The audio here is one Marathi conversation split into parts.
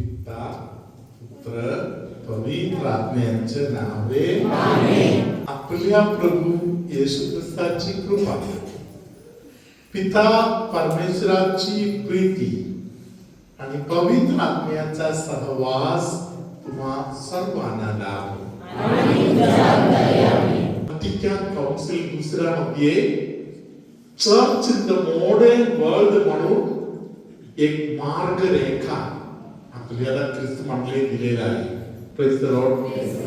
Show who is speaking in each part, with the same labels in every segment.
Speaker 1: पिता पुत्र पवित्र आत्म्याचे नावे आमेन. आपल्या प्रभू येशू ख्रिस्ताची कृपा, पिता परमेश्वराची प्रीती आणि पवित्र आत्म्याचा सहवास तुम्हा सर्वांना लाभो. व्हॅटिकन काउन्सिल दुसऱ्यामध्ये church in the modern world म्हणून एक मार्गरेखा आपल्याला ख्रिस्त मंडळी दिलेला आहे. Praise the Lord,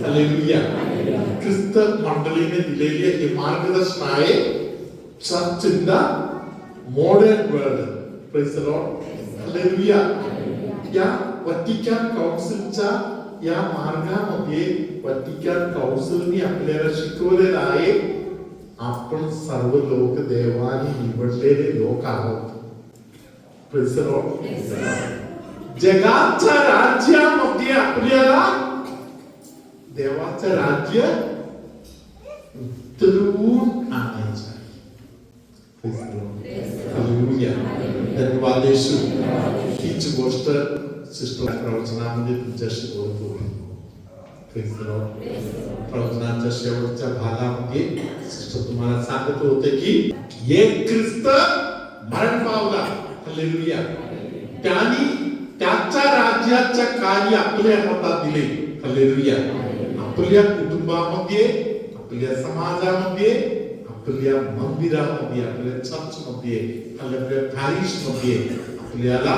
Speaker 1: hallelujah. ख्रिस्त मंडळीने दिलेली हे मार्गदर्शन आहे church in the modern world. Praise the Lord, hallelujah. या व्हॅटिकन काउन्सिलच्या या मार्गामध्ये व्हॅटिकन काउन्सिलने आपल्याला शिकवलेलं आहे आपण सर्व लोक देवाने निवडलेले लोक आहोत. Praise the Lord. जगाच्या राज्यामध्ये आपल्याला देवाचं राज्य उतरवून आणायचं आहे. Praise the Lord, hallelujah. धन्यवाद येशू. हीच गोष्ट सिस्टर प्रवचनामध्ये तुमच्याशी बोलतो. Praise the Lord. प्रवचनाच्या शेवटच्या भागामध्ये सिस्टर तुम्हाला सांगत होते की एक ख्रिस्त मरण पावला. हालेलुया. त्याने त्याच्या राज्याच्या कार्य आपल्या हातात दिले. हालेलुया. आपल्या कुटुंबामध्ये, आपल्या समाजामध्ये, आपल्या मंदिरामध्ये, आपल्या चर्चमध्ये, आपल्या पॅरिशमध्ये आपल्याला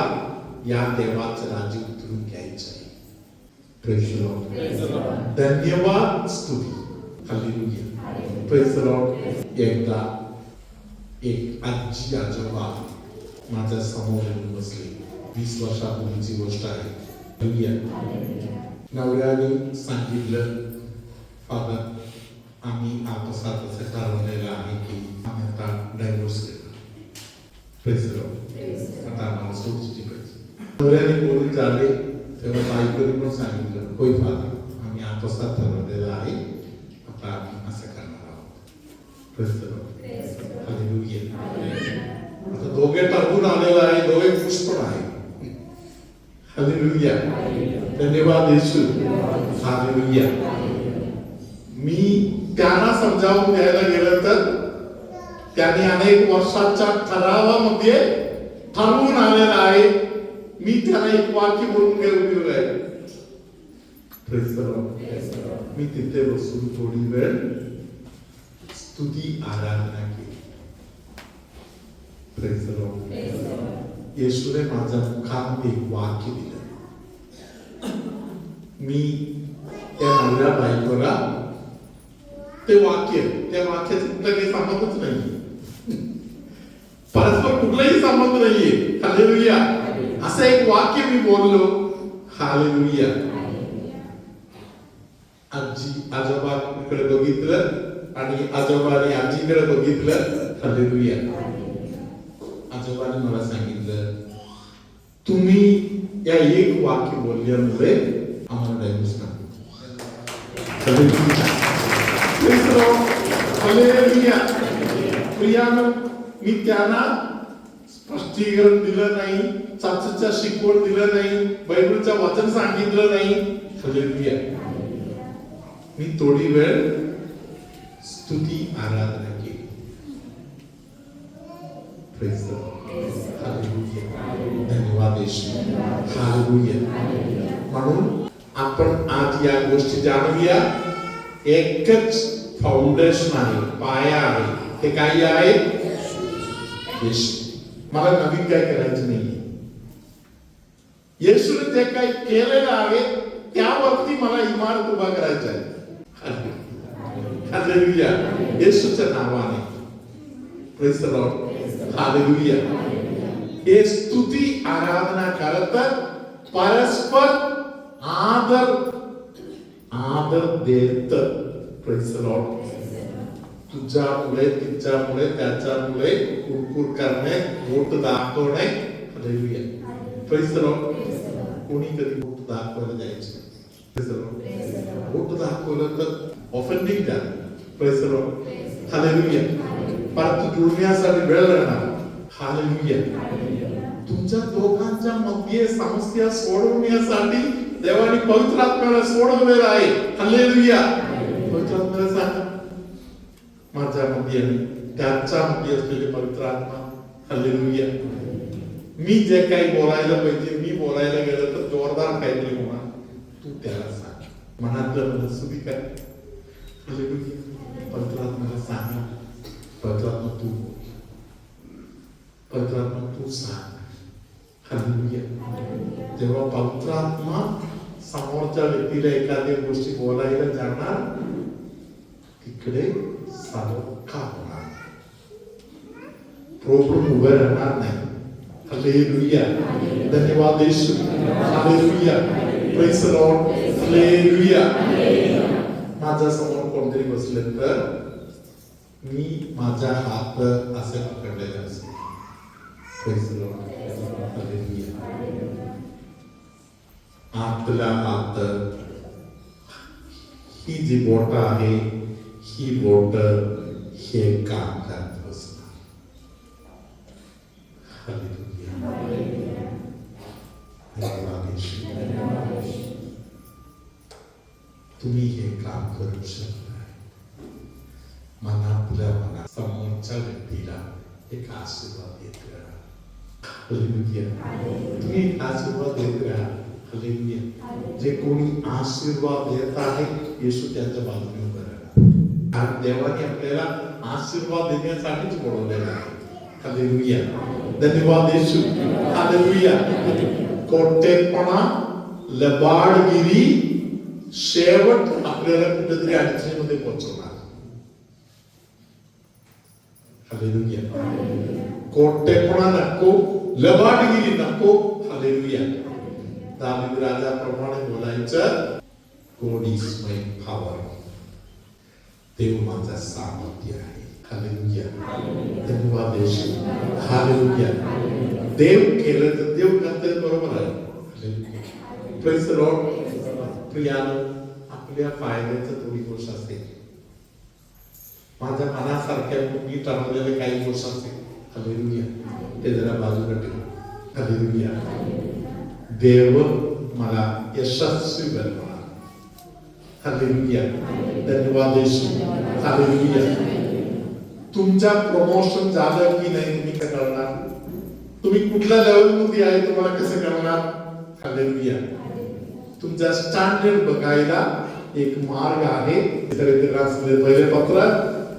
Speaker 1: या देवाचं राज्य उतरून घ्यायचं आहे. Praise the Lord. धन्यवाद, स्तुती. हालेलुया. Praise the Lord. एकदा एक आजी आजोबा माझ्या समोर येऊन बसले. 20 वर्षापूर्वीची गोष्ट आहे. नवऱ्याने सांगितलं, फादर आम्ही आपसात असं ठरवलेलं आहे की आम्ही आता डायव्होर्स घेतो. Praise the Lord. आता आम्हाला सोडची पाहिजे. नवऱ्याने बोलून झाले तेव्हा बायकोने पण सांगितलं, होय फादर आम्ही आपसात ठरवलेलं आहे आता आम्ही असं करणार आहोत. Praise the Lord. हालेलुया. आता दोघे ठरवून आलेलं आहे, दोघे खुश पण आहे. हालेलुया. धन्यवाद येशू. हालेलुया. मी त्यांना समजावून द्यायला गेलं तर त्यांनी अनेक वर्षाच्या ठरावामध्ये ठरवून आलेलं आहे. मी त्यांना एक वाक्य बोलून गेलो आहे. Praise the Lord. मी तिथे बसून थोडी वेळ स्तुती आराधना केली. Praise the Lord. येशूने माझ्या मुखामध्ये एक वाक्य दिलं. मी त्या नवऱ्या बायकोला त्या वाक्याचा कुठला काही संबंधच नाहीये, परस्पर कुठलाही संबंध नाहीये. हालेलुया. असं एक वाक्य मी बोललो. हालेलुया. आजी आजोबाकडे बघितलं आणि आजोबाने आजीकडे बघितलं. हालेलुया. आजोबाने मला सांगितलं, तुम्ही या एक वाक्य बोलल्यामुळे आम्हाला डायव्होर्स नको. प्रियानो, मी त्यांना स्पष्टीकरण दिलं नाही, चर्चेच्या शिकवण दिलं नाही, बायबलचं वचन सांगितलं नाही. हालेलुया. मी थोडी वेळ स्तुती आराधना केली. Praise the Lord. हालेलुया. धन्यवाद येशू. हालेलुया. म्हणून आपण आज या गोष्टी जाणूया. एकच फाउंडेशन आहे, पाया आहे. ते काय आहे? येशू. मला नवीन काय करायचं नाही. येशूने जे काही केलेलं आहे त्यावरती मला इमारत उभा करायचं आहे. हालेलुया. येशूच्या नावाने. Praise the Lord. हालेलुया. हे स्तुती आराधना करत परस्पर आदर देत. Praise the Lord. तुझ्यामुळे, तिच्यामुळे, त्याच्यामुळे कुरकुर करणे, बोट दाखवणे. हालेलुया. Praise the Lord. कोणी कधी बोट दाखवायला जायचं? Praise the Lord. बोट दाखवलं तर ऑफेंडिंग झालं. Praise the Lord. हालेलुया. परत जुळण्यासाठी वेळ लागणार. हालेलुया. तुमच्या दोघांच्या मध्ये हे समस्या सोडवण्यासाठी देवाने पवित्र आत्म्याला सोडवलेलं आहे. हालेलुया. पवित्र आत्म्याला सांगा, माझ्यामध्ये आणि त्याच्यामध्ये असलेले पवित्र आत्मा. हालेलुया. मी जे काही बोलायला पाहिजे, मी बोलायला गेलं तर जोरदार काहीतरी होणार, तू त्याला सांग. मनातलं मला सुधी काय. हालेलुया. पवित्र आत्म्याला सांगा, पवित्र आत्मा तू बोल, पवित्र आत्मा तू सांग. हालेलुया. जेव्हा पवित्र आत्मा समोरच्या व्यक्तीला एखाद्या गोष्टी बोलायला जाणार, तिकडे सावका होणार, प्रॉब्लेम उभे राहणार नाही. हालेलुया. धन्यवाद येशू. Hallelujah. Praise the Lord. Hallelujah. माझ्या समोर कोणतरी बसले तर मी माझा हात असे पकडलेला असेल. Praise the Lord. हालेलुया. आतला आत ही जी बोट आहे, ही बोट हे काम करत असणार. हालेलुया. तुम्ही हे काम करू शकता. मनातल्या मनात समोरच्या व्यक्तीला एक आशीर्वाद देत राहा. हालेलुया. तुम्ही आशीर्वाद देत राहा. हालेलुया. जे कोणी आशीर्वाद देत आहे, येशू त्यांच्या बाजूने उभा राहणार. आणि देवाने आपल्याला आशीर्वाद देण्यासाठीच बोलवलेला आहे. हालेलुया. धन्यवाद येशू. हालेलुया. कोटेपणा, लबाडगिरी शेवट आपल्याला कुठेतरी अडचणीमध्ये पोहोचवणार. हालेलुया. कोटेपणा नको, लबाडगिरी नको. हालेलुया. दावीद राजाप्रमाणे बोलायचं, God is my power. देव माझा सामर्थ्य आहे. हालेलुया. धन्यवाद येशू. हालेलुया. देव केलं तर देव करते, बरोबर आहे. हालेलुया. Praise the Lord. प्रियानो, आपल्या फायद्याचं थोडी गोष्ट असेल, माझ्या मनासारख्या मी ठरवलेले काही गोष्ट असेल, हालेलुया, ते जरा बाजूला ठेव. हालेलुया. देव मला यशस्वी बनवणार. हालेलुया. धन्यवाद येशू. हालेलुया. तुमचा प्रमोशन झालं की नाही तुम्ही काय करणार? तुम्ही कुठल्या लेवलमध्ये आहे तुम्हाला कसं करणार? हालेलुया. तुमचा स्टँडर्ड बघायला एक मार्ग आहे. पहिले पत्र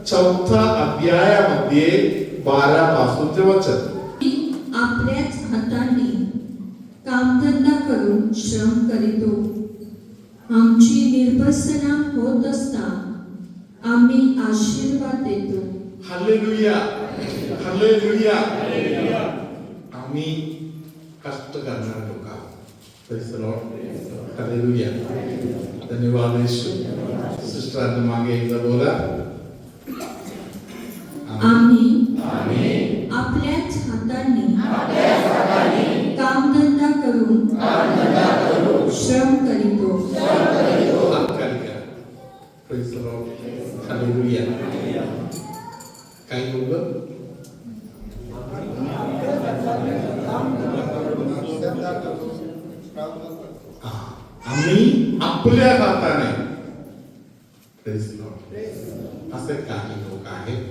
Speaker 1: 4 अध्यायामध्ये 12 पासूनचे वचन.
Speaker 2: आपल्याच हाताने कामधंदा करून श्रम करीतो. आमची निर्भसना होत असता आम्ही आशीर्वाद देतो.
Speaker 1: हालेलुया. हालेलुया. आम्ही कष्ट करणार लोक आहोत. Praise the Lord. हालेलुया. धन्यवाद येशू. सिस्टरांच्या मागे एकदा बोला.
Speaker 2: आम्ही आपल्याच हाताने कामधंदा करून श्रम करीतो.
Speaker 1: Praise the Lord. हालेलुया. काही बोललं? आम्ही आपल्या हाताने. Praise the Lord. असे काही लोक आहेत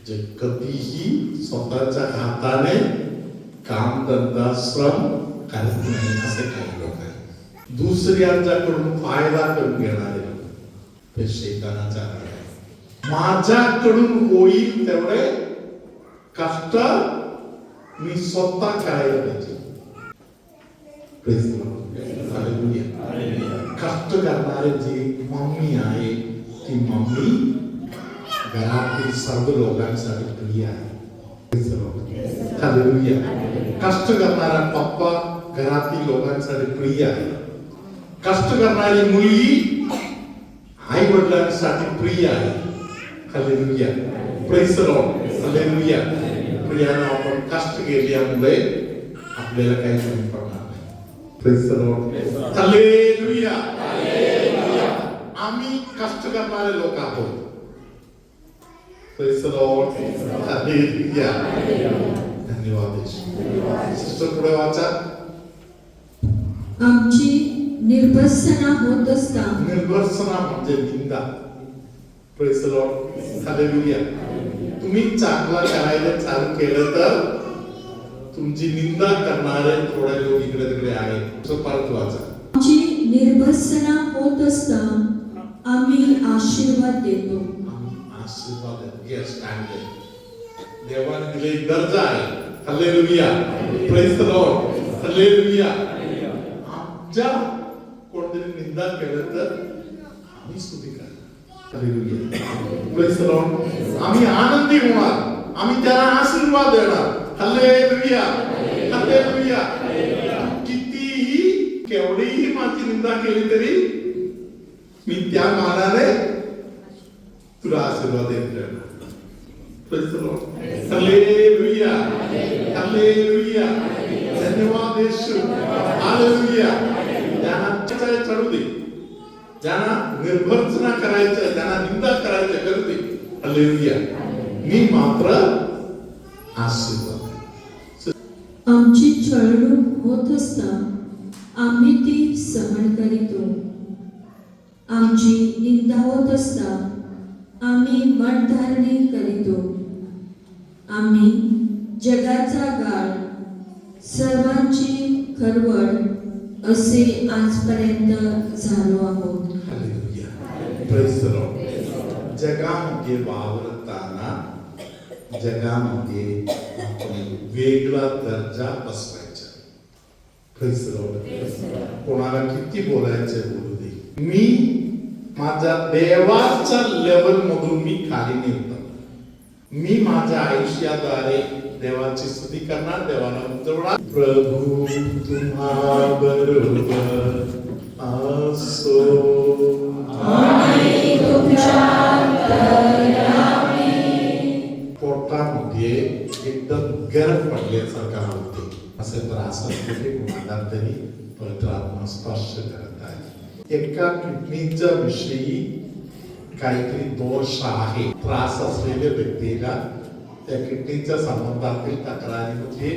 Speaker 1: जे कधीही स्वतःच्या हाताने काम धंदा श्रम करत नाही. असे काही लोक आहेत. दुसऱ्यांच्याकडून फायदा करून घेणारे लोक. ते शैतानाचा आहे. माझ्याकडून होईल तेवढे कष्ट मी स्वतः करायला पाहिजे. Praise the Lord. हालेलुया. कष्ट करणारे जी मम्मी आहे, ती मम्मी घरातील सर्व लोकांसाठी प्रिय आहे. Praise the Lord. हालेलुया. कष्ट करणारा पप्पा घरातील लोकांसाठी प्रिय आहे. कष्ट करणारी मुलगी आई वडिलांसाठी प्रिय आहे. Hallelujah. Praise the Lord. Hallelujah. प्रियानं आपण कष्ट केल्यामुळे आपल्याला काही कमी पडणार नाही. Praise the Lord. हालेलुया. आम्ही कष्ट करणारे लोक आहोत. Praise the Lord. हालेलुया. धन्यवाद. सिस्टर पुढे वाचा.
Speaker 2: आमची निर्भत्सना होत असता
Speaker 1: निर्भर्सना म्हणजे निंदा. Praise the Lord. हालेलुया. तुम्ही चांगला करायला चालू केलं तर तुमची निंदा करणारे थोडे लोक इकडे तिकडे आहेत. परत वाचा.
Speaker 2: आमची निर्भत्सना होत असता आम्ही आशीर्वाद देतो.
Speaker 1: आशीर्वाद येस स्टँडर्ड देवाने दिले एक दर्जा आहे. Hallelujah. Praise the Lord. Hallelujah. आमच्या कोणतरी निंदा केलं तर आम्ही स्तुती करणार. हालेलुया. Praise the Lord. आम्ही आनंदी होणार. आम्ही त्याला आशीर्वाद देणार. हालेलुया. हालेलुया. कितीही केवढीही माझी निंदा केली तरी मी त्या मानाने तुला आशीर्वाद देत राहणार. Praise the Lord. Hallelujah. Hallelujah. धन्यवाद येशू. हालेलुया. ज्यांना चढू दे, ज्यांना निर्भर्सना करायचं, ज्यांना निंदा करायचं करू दे. हालेलुया. मी मात्र आशीर्वाद.
Speaker 2: आमची छळणूक होत असता आम्ही ती सहन करीतो. आमची निंदा होत असता आम्ही मनधारणी करीतो. आम्ही जगाचा गाळ, सर्वांची खरवड असे आजपर्यंत झालो आहोत.
Speaker 1: हालेलुया. Praise the Lord. जगामध्ये वावरताना जगामध्ये आपण वेगळा दर्जा बसवायचा. Praise the Lord. कोणाला किती बोलायचं बोलू दे. मी माझ्या देवाच्या लेवल मधून मी खाली नाही उतरणार. मी माझ्या आयुष्याद्वारे देवाची स्तुती करणार, देवाला उंचवणार. प्रभू तुम्हा बरोबर असो. पोटामध्ये एकदम गरम पडल्यासारखा होते. असे त्रास असलेले कोणाला तरी पवित्र आत्मा स्पर्श करत आहे. एका किडनीच्या विषयी काहीतरी दोष आहे. त्रास असलेल्या व्यक्तीला त्या किडनीच्या संबंधातील तक्रारीमध्ये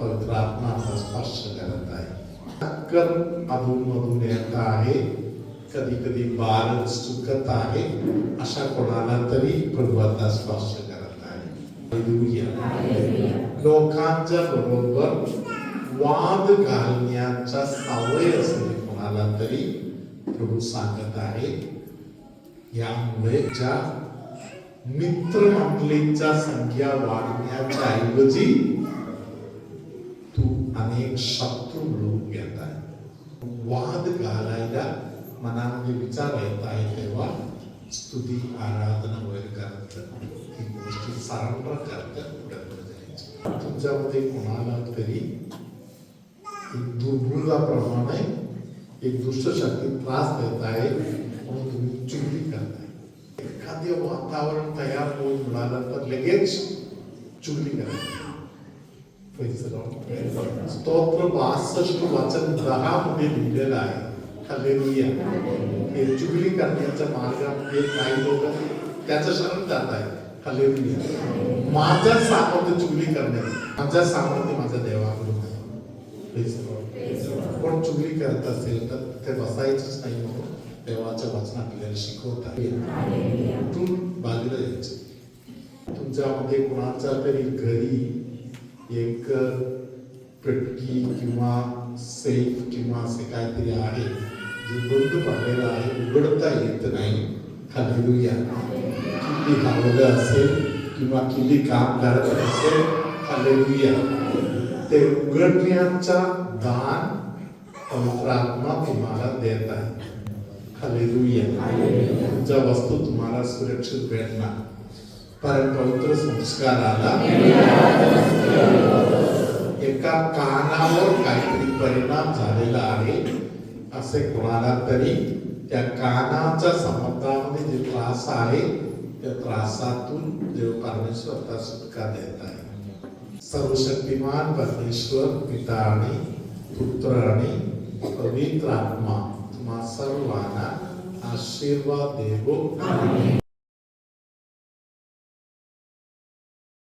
Speaker 1: पवित्र आत्मा स्पर्श करत आहे. चक्कर अधूनमधून येत आहे, कधी कधी बाळ चुकत आहे. अशा कोणाला तरी प्रभू आता स्पर्श करत आहे. हालेलुया. लोकांच्या बरोबर वाद घालण्याचा सवय असलेली कोणाला तरी प्रभू सांगत आहे. यामुळे ज्या मित्रमंडळींच्या संख्या वाढण्याच्या ऐवजी तू अनेक शत्रू मिळवून घेत आहे. वाद घालायला मनामध्ये विचार येत आहे तेव्हा स्तुती आराधना वगैरे करत ही गोष्टी सरेंडर करत पुढे जायची. तुमच्यामध्ये कोणाला तरी एक दुर्बुदाप्रमाणे एक दुष्ट शक्ती त्रास देत आहे म्हणून तुम्ही चुगली करताय. एखादे वातावरण तयार होऊन मिळालं तर लगेच चुगली करायची. स्तोत्र 62 वचन 10 मध्ये लिहिलेलं आहे. हालेलुया. हे चुगली करण्याच्या मार्गामध्ये काही लोक त्याचं शरण जात आहे. हालेलुया. माझ्या सामर्थ्य चुगली करण्याचं, माझ्या सामर्थ्य माझ्या देवाकडून आहे. कोण चुगली करत असेल तर ते बसायचंच नाही म्हणून देवाच्या वचन आपल्याला शिकवतात. तू बाजूला यायचं. तुमच्यामध्ये कोणाच्या तरी घरी एक पेटकी किंवा सेफ किंवा असे काहीतरी आहे जे बंद पडलेलं आहे, उघडता येत नाही. हालेलुया. किल्ली लावलं असेल किंवा किल्ली काम करत असेल, हालेलुया, ते उघडण्याचा दान पवित्र आत्मा तुम्हाला देत आहे. हालेलुया. तुमच्या वस्तू तुम्हाला सुरक्षित भेटणार. परम पवित्र संस्काराला एका कानावर काहीतरी परिणाम झालेला आहे असे कोणाला तरी त्या कानाच्या संबंधामध्ये जे त्रास आहे त्या त्रासातून देव परमेश्वर सुटका देत आहे. सर्वशक्तिमान परमेश्वर पिता आणि पुत्र आणि पवित्र आत्मा तुम्हा सर्वांना आशीर्वाद देवो.